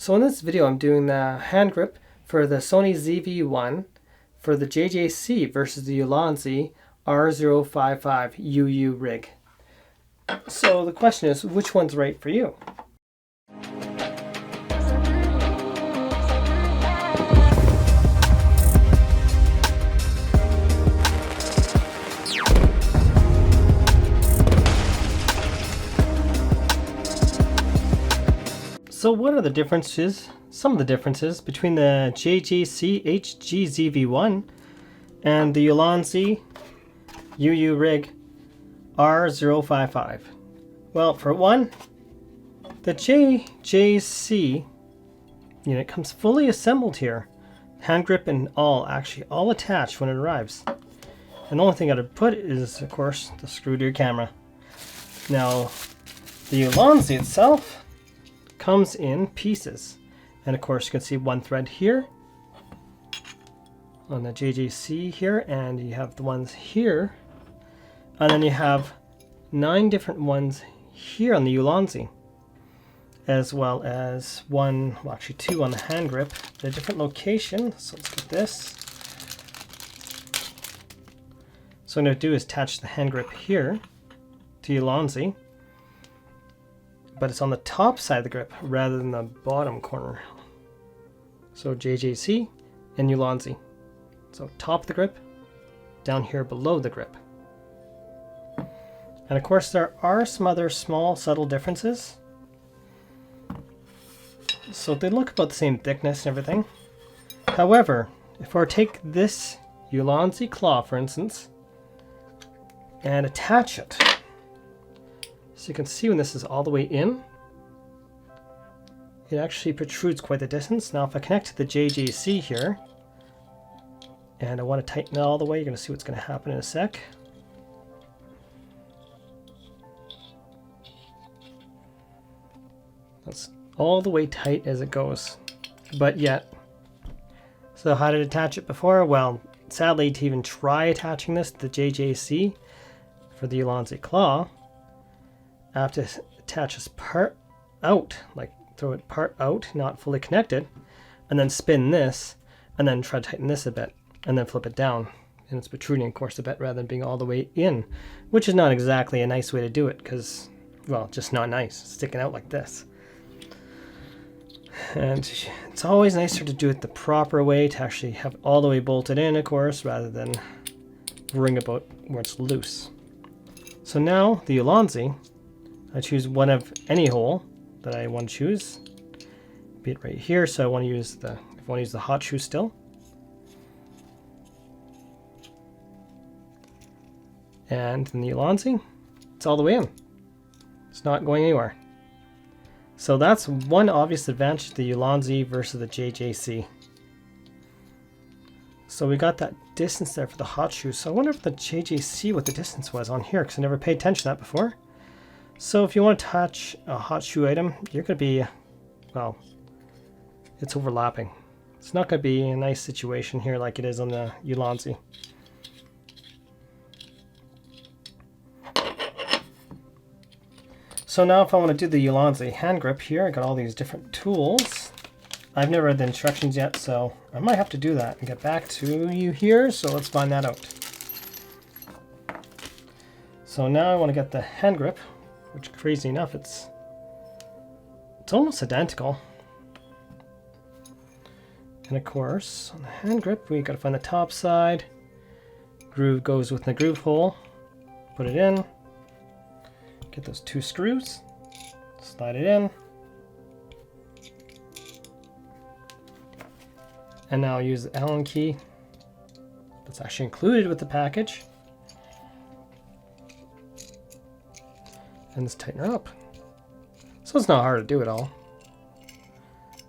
So in this video I'm doing the hand grip for the Sony ZV-1 for the JJC versus the Ulanzi R055 UURig. So the question is, which one's right for you? So what are the differences, some of the differences between the JJC HG-ZV-1 and the Ulanzi UURig R055? Well, for one, the JJC unit comes fully assembled here. Hand grip and all, actually all attached when it arrives. And the only thing I'd put is, of course, the screw to your camera. Now, the Ulanzi itself comes in pieces, and of course you can see one thread here on the JJC here, and you have the ones here, and then you have 9 different ones here on the Ulanzi, as well as one, well actually 2 on the hand grip at a different location. So let's get this. So what I'm going to do is attach the hand grip here to Ulanzi, but it's on the top side of the grip rather than the bottom corner. So JJC and Ulanzi. So top of the grip, down here below the grip. And of course there are some other small subtle differences. So they look about the same thickness and everything. However, if I take this Ulanzi claw, for instance, and attach it, so you can see when this is all the way in, it actually protrudes quite the distance. Now if I connect to the JJC here, and I want to tighten it all the way, you're going to see what's going to happen in a sec. That's all the way tight as it goes, but yet. So how to attach it before? Well, sadly, to even try attaching this to the JJC for the Ulanzi claw, I have to attach this part out, like throw it part out, not fully connected, and then spin this, and then try to tighten this a bit, and then flip it down. And it's protruding, of course, a bit rather than being all the way in, which is not exactly a nice way to do it, because, well, just not nice, sticking out like this. And it's always nicer to do it the proper way, to actually have it all the way bolted in, of course, rather than ring about where it's loose. So now, the Ulanzi, I choose one of any hole that I want to choose, be it right here. So I want to use the, if I want to use the hot shoe still, and in the Ulanzi, it's all the way in. It's not going anywhere. So that's one obvious advantage of the Ulanzi versus the JJC. So we got that distance there for the hot shoe. So I wonder if the JJC what the distance was on here, because I never paid attention to that before. So if you want to touch a hot shoe item, you're going to be, well, it's overlapping. It's not going to be a nice situation here like it is on the Ulanzi. So now if I want to do the Ulanzi hand grip here, I got all these different tools. I've never read the instructions yet, so I might have to do that and get back to you here. So let's find that out. So now I want to get the hand grip, which, crazy enough, it's almost identical. And of course, on the hand grip, we got to find the top side. Groove goes within the groove hole. Put it in. Get those 2 screws. Slide it in. And now I'll use the Allen key that's actually included with the package. And just tighten her up. So it's not hard to do it all.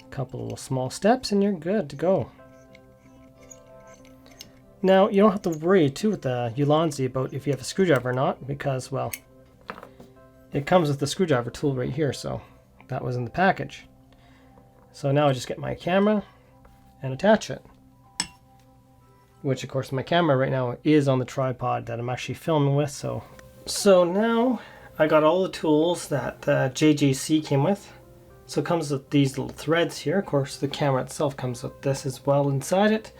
A couple little small steps and you're good to go. Now you don't have to worry too with the Ulanzi about if you have a screwdriver or not, because, well, it comes with the screwdriver tool right here, so that was in the package. So now I just get my camera and attach it. Which of course my camera right now is on the tripod that I'm actually filming with, so now I got all the tools that the JJC came with. So it comes with these little threads here. Of course, the camera itself comes with this as well inside it.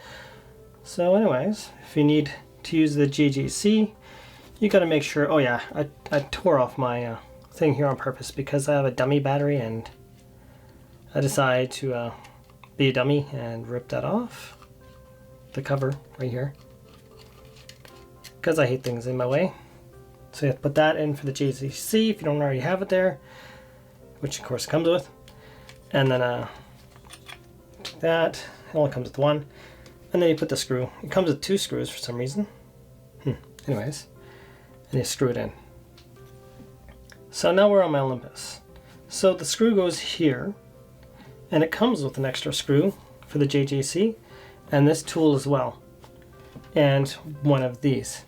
So anyways, if you need to use the JJC, you got to make sure, oh yeah, I tore off my thing here on purpose because I have a dummy battery and I decided to be a dummy and rip that off. The cover right here. Because I hate things in my way. So you have to put that in for the JJC if you don't already have it there, which of course it comes with. And then that, it only comes with one. And then you put the screw. It comes with 2 screws for some reason. Anyways, and you screw it in. So now we're on my Olympus. So the screw goes here, and it comes with an extra screw for the JJC, and this tool as well, and one of these.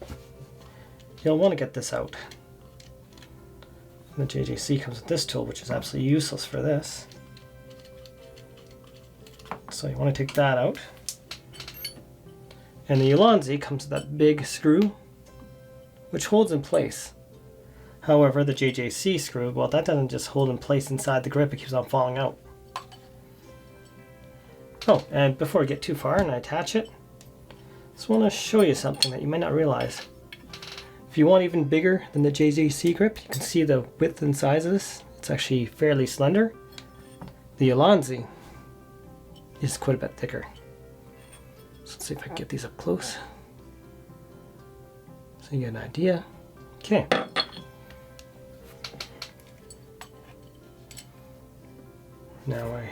You'll want to get this out. The JJC comes with this tool, which is absolutely useless for this. So you want to take that out. And the Ulanzi comes with that big screw, which holds in place. However, the JJC screw, well, that doesn't just hold in place inside the grip, it keeps on falling out. Oh, and before I get too far and I attach it, I just want to show you something that you might not realize. If you want even bigger than the JJC grip, you can see the width and size of this. It's actually fairly slender. The Ulanzi is quite a bit thicker. So let's see if I can get these up close, so you get an idea. Okay. Now I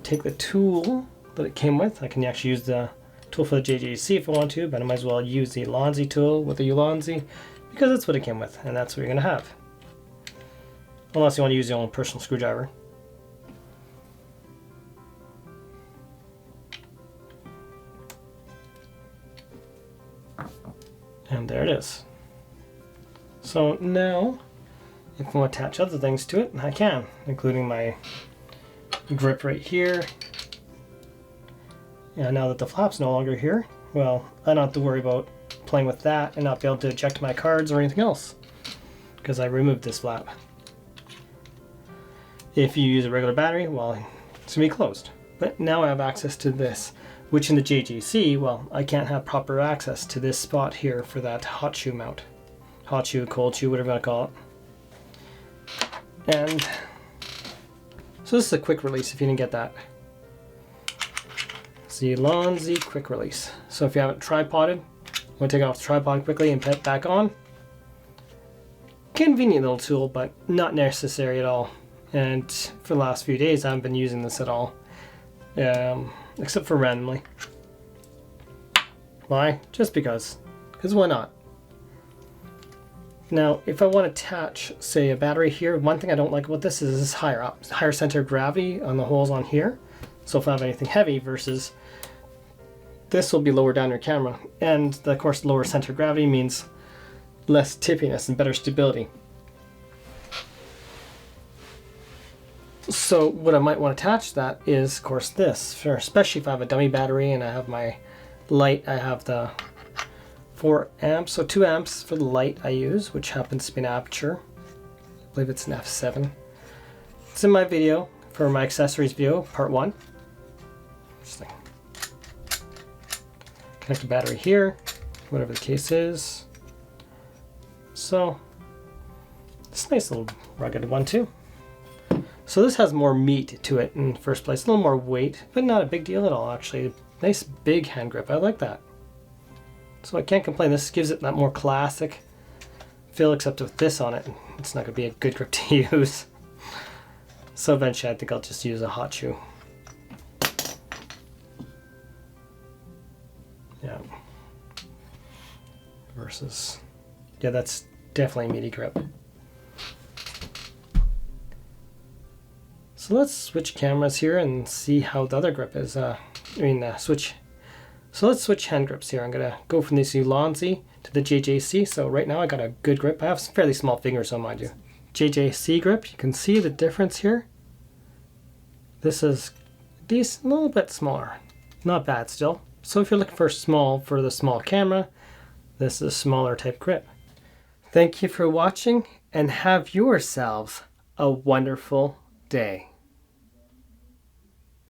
take the tool that it came with. I can actually use the tool for the JJC if I want to, but I might as well use the Ulanzi tool with the Ulanzi because that's what it came with, and that's what you're going to have. Unless you want to use your own personal screwdriver. And there it is. So now, if I want to attach other things to it, I can, including my grip right here. Yeah, now that the flap's no longer here, well, I don't have to worry about playing with that and not be able to eject my cards or anything else, because I removed this flap. If you use a regular battery, well, it's going to be closed. But now I have access to this, which in the JJC, well, I can't have proper access to this spot here for that hot shoe mount. Hot shoe, cold shoe, whatever you want to call it. And so this is a quick release if you didn't get that. It's the Ulanzi quick release. So if you have it tripoded, I'm going to take it off the tripod quickly and put it back on. Convenient little tool, but not necessary at all. And for the last few days, I haven't been using this at all. Except for randomly. Why? Just because. Because why not? Now, if I want to attach, say, a battery here, one thing I don't like about this is this higher up, higher center of gravity on the holes on here. So if I have anything heavy versus this will be lower down your camera. And of course, lower center of gravity means less tippiness and better stability. So what I might want to attach to that is, of course, this. For especially if I have a dummy battery and I have my light, I have the 4 amps, so 2 amps for the light I use, which happens to be an Aperture. I believe it's an f7. It's in my video, for my accessories video, part 1. Interesting. Connect the battery here, whatever the case is. So, it's a nice little rugged one too. So this has more meat to it in the first place, a little more weight, but not a big deal at all actually. Nice big hand grip, I like that. So I can't complain, this gives it that more classic feel, except with this on it, it's not going to be a good grip to use. So eventually I think I'll just use a hot shoe. Yeah. Versus, yeah, that's definitely a meaty grip. So let's switch cameras here and see how the other grip is. Switch. So let's switch hand grips here. I'm gonna go from this Ulanzi to the JJC. So right now I got a good grip. I have some fairly small fingers, so mind you. JJC grip, you can see the difference here. This is a little bit smaller. Not bad still. So if you're looking for the small camera, this is a smaller type grip. Thank you for watching and have yourselves a wonderful day.